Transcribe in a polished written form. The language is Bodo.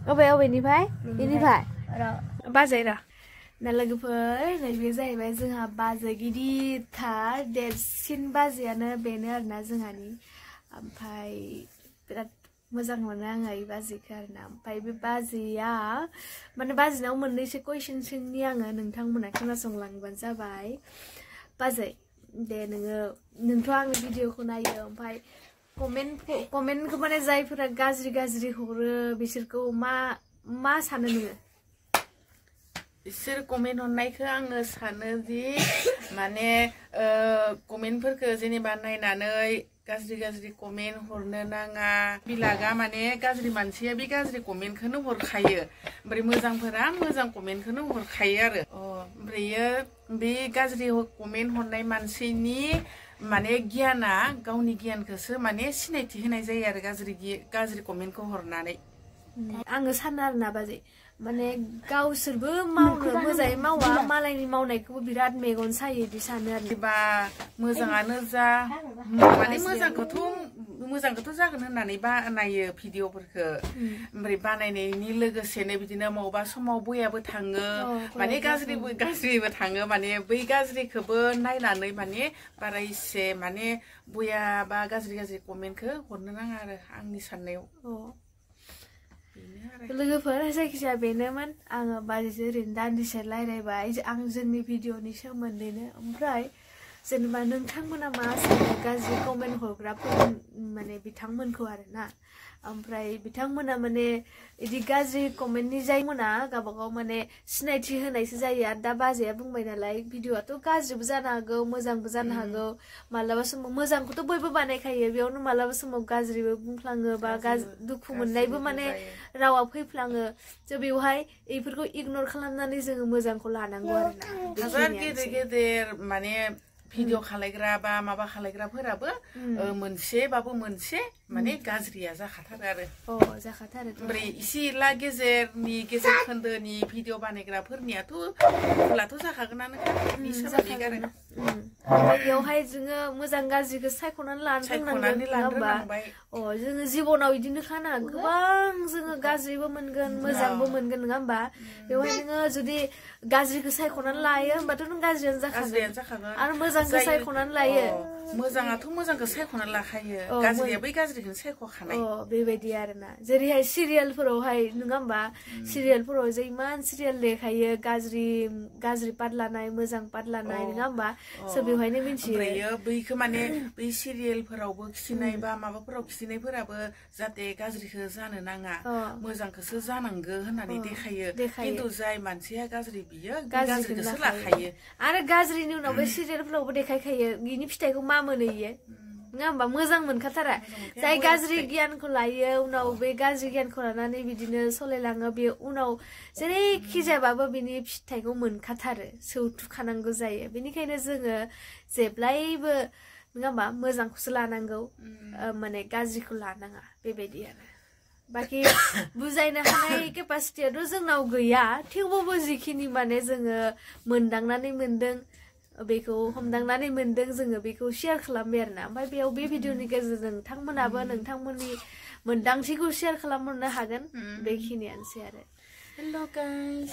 अबेनिफ्राय बेनिफ्राय बाजै र' ना लोगोफोर नैबे जाहैबाय जोंहा बाजै गिदिरथार देरसिन बाजैयानो बेनो आरोना जोंहानि ओमफ्राय बिराद मोजां मोनो आङो ई बाजैखौ आरोना ओमफ्राय बे बाजैया माने बाजैनाव मोननैसो कुइसन सोंनि आङो नोंथांमोना खोनासंलांबानो जाबाय बाजै दे नोंथ' आंनि भिडिअखौ नायो ओमफ्राय कमेन्टखौ माने जायफोरा गाज्रि हरो बिसोरखौ मा सानो नोङो बिसोर कमेन्ट हरनायखौ आङो सानो दि माने कमेन्टफोरखौ जेनेबा नायनानै गाज्रि कमेन्ट हरनो नाङा बिलागा माने गाज्रि मानसिया बे गाज्रि कमेन्टखौनो हरखायो ओमफ्राय मोजांफोरा मोजां कमेन्टखौनो हरखायो आरो ओमफ्रायो बे गाज्रि कमेन्ट हरनाय मानसिनि माने गियाना गावनि गियानखौसो माने सिनायथि होनाय जायो आरो गाज्रि कमेन्टखौ हरनानै आङो सानो आरोना बाजै माने गावसोरबो मावनो मोजाङै मावा मालायनि मावनायखौबो बिराद मेगन सायो बिदि सानो आरो बा मोजाङानो जा माने मोजांखौथ' जागोन होननानै बानायो भिडिअफोरखौ ओमफ्राय बानायनायनि लोगोसेनो बिदिनो मावबा समाव बयाबो थाङो माने गाज्रिबो थाङो माने बै गाज्रिखौबो नायनानै माने बारा इसे माने बया बा गाज्रि कमेन्टखौ हरनो नाङा आरो आंनि साननायाव लोगोफोर जायखिजाया बेनोमोन आङो बाजैजों ओरैनो दान्दिसे रायलायबाय आं जोंनि भिडिअनि सोमोन्दैनो ओमफ्राय जेनेबा नोंथांमोना मा सानो गाज्रि कमेन्ट हरग्राफोर माने बिथांमोनखौ आरोना ओमफ्राय बिथांमोना माने बिदि गाज्रि कमेन्टनि जायमोना गावबागाव माने सिनायथि होनायसो जायो आरो दा बाजैया बुंबाय नालाय भिडिअआथ' गाज्रिबो जानो हागौ मोजांबो जानो हागौ मालाबा समाव मोजांखौथ' बयबो बानायखायो बेयावनो मालाबा समाव गाज्रिबो बुंफ्लाङो बा दुखु मोननायबो माने रावा फैफ्लाङो थ' बेवहाय बेफोरखौ इगनर खालामनानै जोङो मोजांखौ लानांगौ आरोना गेदेर माने भिडिअ खालायग्रा बा माबा खालायग्राफोराबो मोनसे माने गाज्रिया जाखाथारो आरो जाखाथारो ओमफ्राय इसे इला गेजेर खोन्दोनि भिडिअ बानायग्राफोरनियाथ' भुलाथ' जाखागोनानो बेयावहाय जोङो मोजां गाज्रिखौ सायख'नानै लानो रोंनांगोन जोङो जिबनाव बिदिनो खाना गोबां जोङो गाज्रिबो मोनगोन मोजांबो मोनगोन नङा होमबा बेवहाय नोङो जुदि गाज्रिखौ सायख'नानै लायो होमबाथ' नों गाज्रियानो जाखागोन आरो मोजांखौ सायख'नानै लायो मोजाङाथ' मोजांखौ सायख'नानै लाखायो गाज्रिया बै गाज्रिखौनो सायख'खानाय बेबायदि आरोना जेरैहाय सिरियालफोरावहाय नङा होमबा सिरियालफोराव जे इमान सिरियाल देखायो गाज्रि पार्ट लानाय मोजां पार्ट लानाय नङा होमबा स' बेवहायनो मिथियो ओमफ्रायो बैखौ माने बै सिरियालफोरावबो खिथिनाय बा माबाफोराव खिथिनायफोराबो जाहाथे गाज्रिखौ जानो नाङा मोजांखौसो जानांगो होननानै देखायो खिन्थु जाय मानसिया गाज्रि बियो गाज्रिखौसो लाखायो आरो गाज्रिनि उनाव बे सिरियालफोरावबो देखायखायो बिनि फिथाइखौ मा मोनो इयो नङा होमबा मोजां मोनखाथारा जाय गाज्रि गियानखौ लायो उनाव बे गाज्रि गियानखौ लानानै बिदिनो सलायलाङो बे उनाव जेरैखि जायाबाबो बिनि फिथाइखौ मोनखाथारो सौथुखानांगौ जायो बेनिखायनो जोङो जेब्लायबो नङा होमबा मोजांखौसो लानांगौ माने गाज्रिखौ लानाङा बेबायदि आरो बाखि बुजायनो हानाय केपासिटियाथ' जोंनाव गैया थेवबाबो जिखिनि माने जोङो मोनदांनानै मोनदों बेखौ हमदांनानै मोनदों जोङो बेखौ शेयार खालामबाय आरोना ओमफ्राय बेयाव बे भिडिअनि गेजेरजों नोंथांमोनाबो नोंथांमोननि मोनदांथिखौ शेयार खालामहरनो हागोन बेखिनियानोसै आरो हेल' गाइस